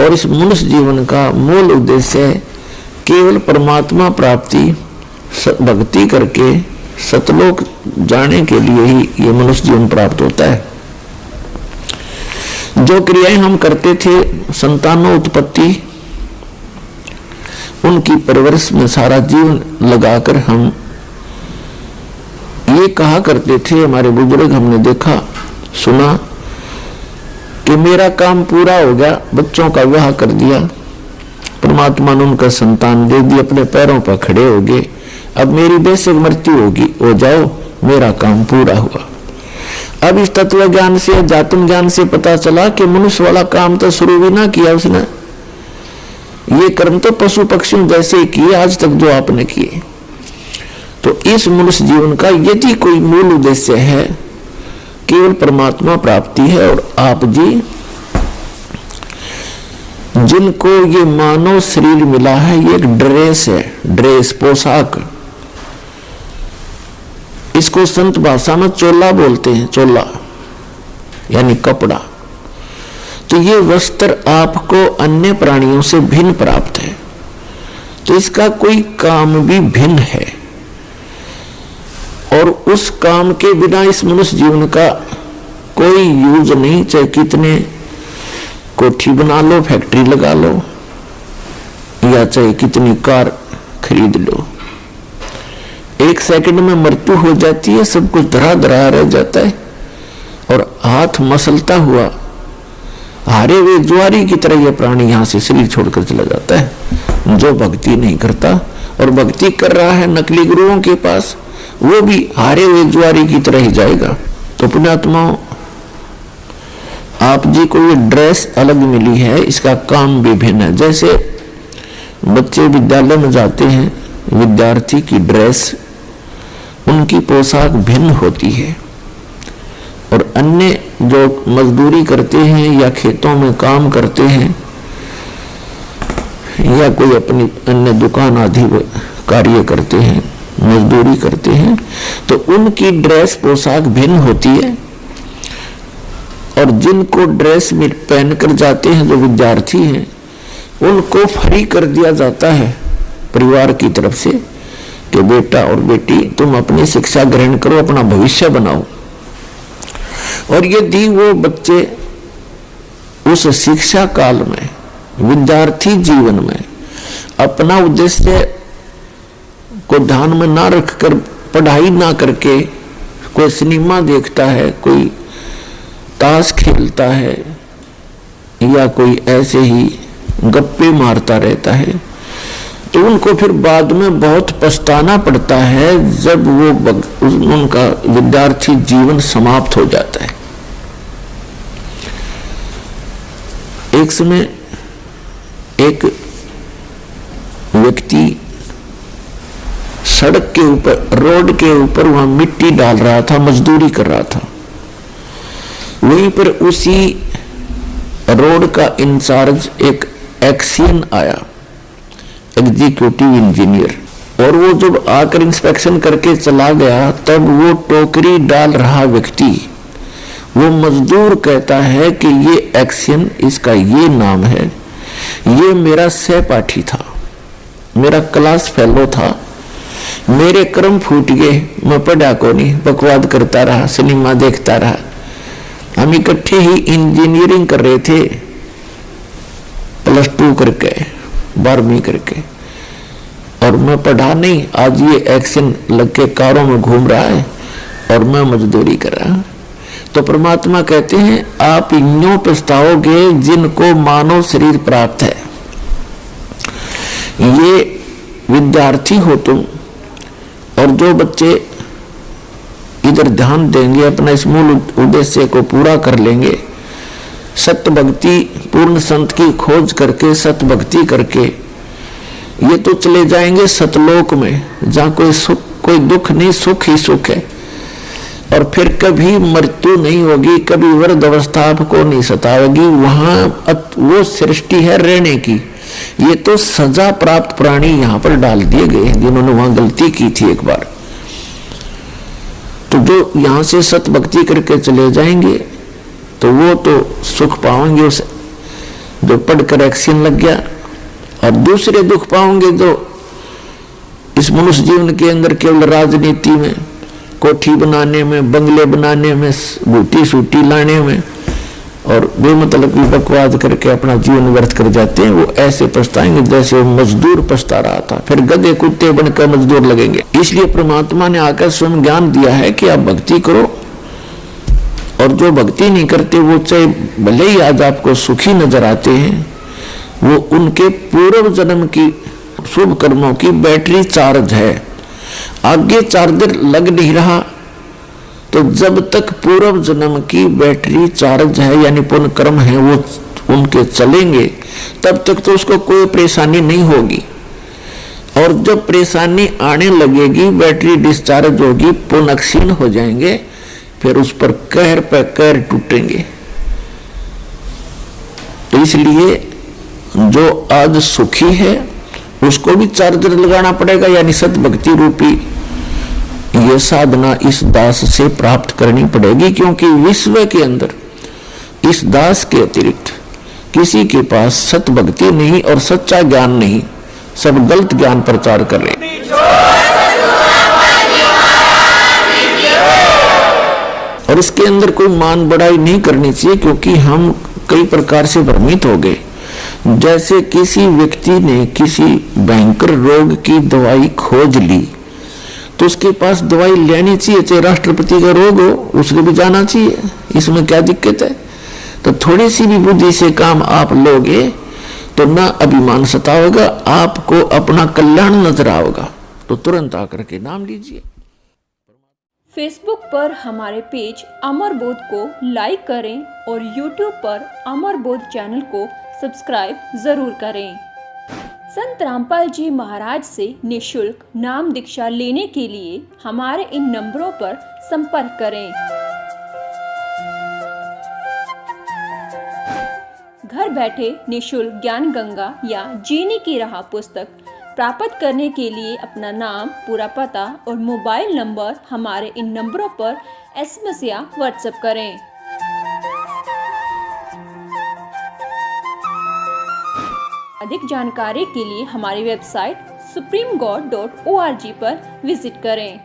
और इस मनुष्य जीवन का मूल उद्देश्य केवल परमात्मा प्राप्ति, भक्ति करके सतलोक जाने के लिए ही ये मनुष्य जीवन प्राप्त होता है। जो क्रियाएं हम करते थे, संतानों उत्पत्ति, उनकी परवरिश में सारा जीवन लगाकर हम ये कहा करते थे, हमारे बुजुर्ग, हमने देखा सुना कि मेरा काम पूरा हो गया, बच्चों का विवाह कर दिया, परमात्मा ने उनका संतान दे दी, अपने पैरों पर खड़े हो गए, अब मेरी बेशक मृत्यु होगी, हो जाओ, मेरा काम पूरा हुआ। अब इस तत्व ज्ञान से, जातम ज्ञान से पता चला कि मनुष्य वाला काम तो शुरू भी ना किया उसने, ये कर्म तो पशु पक्षियों जैसे ही किए आज तक जो आपने किए। तो इस मनुष्य जीवन का यदि कोई मूल उद्देश्य है, केवल परमात्मा प्राप्ति है, और आप जी जिनको ये मानव शरीर मिला है, ये एक ड्रेस है, ड्रेस, पोशाक, इसको संत भाषा में चोला बोलते हैं, चोला यानी कपड़ा। तो ये वस्त्र आपको अन्य प्राणियों से भिन्न प्राप्त है, तो इसका कोई काम भी भिन्न है, और उस काम के बिना इस मनुष्य जीवन का कोई यूज नहीं। चाहे कितने कोठी बना लो, फैक्ट्री लगा लो, या चाहे कितनी कार खरीद लो, एक सेकंड में मृत्यु हो जाती है, सब कुछ धरा धरा रह जाता है, और हाथ मसलता हुआ हारे हुए ज्वारी की तरह यह प्राणी यहां से शरीर छोड़कर चला जाता है। जो भक्ति नहीं करता और भक्ति कर रहा है नकली गुरुओं के पास, वो भी हारे हुए ज्वारी की तरह ही जाएगा। तो पुण्यात्माओं, आप जी को ये ड्रेस अलग मिली है, इसका काम भी भिन्न है। जैसे बच्चे विद्यालय में जाते हैं, विद्यार्थी की ड्रेस, उनकी पोशाक भिन्न होती है, और अन्य जो मजदूरी करते हैं या खेतों में काम करते हैं या कोई अपनी अन्य दुकान आदि कार्य करते हैं, मजदूरी करते हैं, तो उनकी ड्रेस पोशाक भिन्न होती है। और जिनको ड्रेस में पहनकर जाते हैं, जो विद्यार्थी हैं, उनको फ्री कर दिया जाता है परिवार की तरफ से कि बेटा और बेटी तुम अपनी शिक्षा ग्रहण करो, अपना भविष्य बनाओ। और यदि वो बच्चे उस शिक्षा काल में, विद्यार्थी जीवन में अपना उद्देश्य को ध्यान में ना रखकर, पढ़ाई ना करके कोई सिनेमा देखता है, कोई ताश खेलता है, या कोई ऐसे ही गप्पे मारता रहता है, तो उनको फिर बाद में बहुत पछताना पड़ता है जब वो उनका विद्यार्थी जीवन समाप्त हो जाता है। एक समय एक व्यक्ति सड़क के ऊपर, रोड के ऊपर वहां मिट्टी डाल रहा था, मजदूरी कर रहा था। वहीं पर उसी रोड का इंचार्ज एक एक्सियन आया, एग्जीक्यूटिव इंजीनियर, और वो जब आकर इंस्पेक्शन करके चला गया, तब वो टोकरी डाल रहा व्यक्ति, वो मजदूर कहता है कि ये एक्सियन, इसका ये नाम है, ये मेरा सहपाठी था, मेरा क्लास फेलो था, मेरे कर्म फूट गए, मैं पढ़ा को नहीं, बकवाद करता रहा, सिनेमा देखता रहा, हम इकट्ठे ही इंजीनियरिंग कर रहे थे, +2 करके, 12वीं करके, और मैं पढ़ा नहीं, आज ये एक्शन लग के कारों में घूम रहा है और मैं मजदूरी कर रहा हूं। तो परमात्मा कहते हैं आप यूं पछताओगे जिनको मानव शरीर प्राप्त है। ये विद्यार्थी हो तुम, और जो बच्चे इधर ध्यान देंगे, अपना इस मूल उद्देश्य को पूरा कर लेंगे, सत्य भक्ति, पूर्ण संत की खोज करके, सत्य भक्ति करके, ये तो चले जाएंगे सतलोक में, जहाँ कोई सुख, कोई दुख नहीं, सुख ही सुख है, और फिर कभी मृत्यु नहीं होगी, कभी वृद्ध अवस्था आपको नहीं सताएगी। वहां वो सृष्टि है रहने की। ये तो सजा प्राप्त प्राणी यहाँ पर डाल दिए गए हैं, जिन्होंने वहां गलती की थी एक बार। तो जो यहाँ से सत भक्ति करके चले जाएंगे, तो वो तो सुख पाएंगे उस जो पढ़कर एक्शन लग गया, और दूसरे दुख पाओगे जो इस मनुष्य जीवन के अंदर केवल राजनीति में, कोठी बनाने में, बंगले बनाने में, बूटी सूटी लाने में और बेमतलब की बकवास करके अपना जीवन व्यर्थ कर जाते हैं। वो ऐसे पछताएंगे जैसे वो मजदूर पछता रहा था, फिर गधे कुत्ते बनकर मजदूर लगेंगे। इसलिए परमात्मा ने आकर स्वयं ज्ञान दिया है कि आप भक्ति करो, और जो भक्ति नहीं करते वो चाहे भले ही आज आपको सुखी नजर आते हैं, वो उनके पूर्व जन्म की शुभ कर्मों की बैटरी चार्ज है, आगे चार्जर लग नहीं रहा। तो जब तक पूर्व जन्म की बैटरी चार्ज है यानी पुण्य कर्म है वो उनके चलेंगे, तब तक तो उसको कोई परेशानी नहीं होगी। और जब परेशानी आने लगेगी, बैटरी डिस्चार्ज होगी, पुण्य क्षीण हो जाएंगे, फिर उस पर कहर पे कहर टूटेंगे। तो इसलिए जो आज सुखी है उसको भी चार्जर लगाना पड़ेगा, यानी सत भक्ति रूपी ये साधना इस दास से प्राप्त करनी पड़ेगी। क्योंकि विश्व के अंदर इस दास के अतिरिक्त किसी के पास सत भक्ति नहीं और सच्चा ज्ञान नहीं, सब गलत ज्ञान प्रचार कर रहे हैं। और इसके अंदर कोई मान बढ़ाई नहीं करनी चाहिए, क्योंकि हम कई प्रकार से भ्रमित हो गए। जैसे किसी व्यक्ति ने किसी भयंकर रोग की दवाई खोज ली तो उसके पास दवाई लेनी चाहिए, चाहे राष्ट्रपति का रोग हो उसको भी जाना चाहिए, इसमें क्या दिक्कत है। तो थोड़ी सी भी बुद्धि से काम आप लोगे तो ना अभिमान सताओगा, आपको अपना कल्याण नजर आओगा, तो तुरंत आकर के नाम लीजिए। फेसबुक पर हमारे पेज अमर बोध को लाइक करें और यूट्यूब पर अमर बोध चैनल को सब्सक्राइब जरूर करें। संत रामपाल जी महाराज से निःशुल्क नाम दीक्षा लेने के लिए हमारे इन नंबरों पर संपर्क करें। घर बैठे निःशुल्क ज्ञान गंगा या जीने की राह पुस्तक प्राप्त करने के लिए अपना नाम, पूरा पता और मोबाइल नंबर हमारे इन नंबरों पर SMS या WhatsApp करें। अधिक जानकारी के लिए हमारी वेबसाइट supremegod.org पर विजिट करें।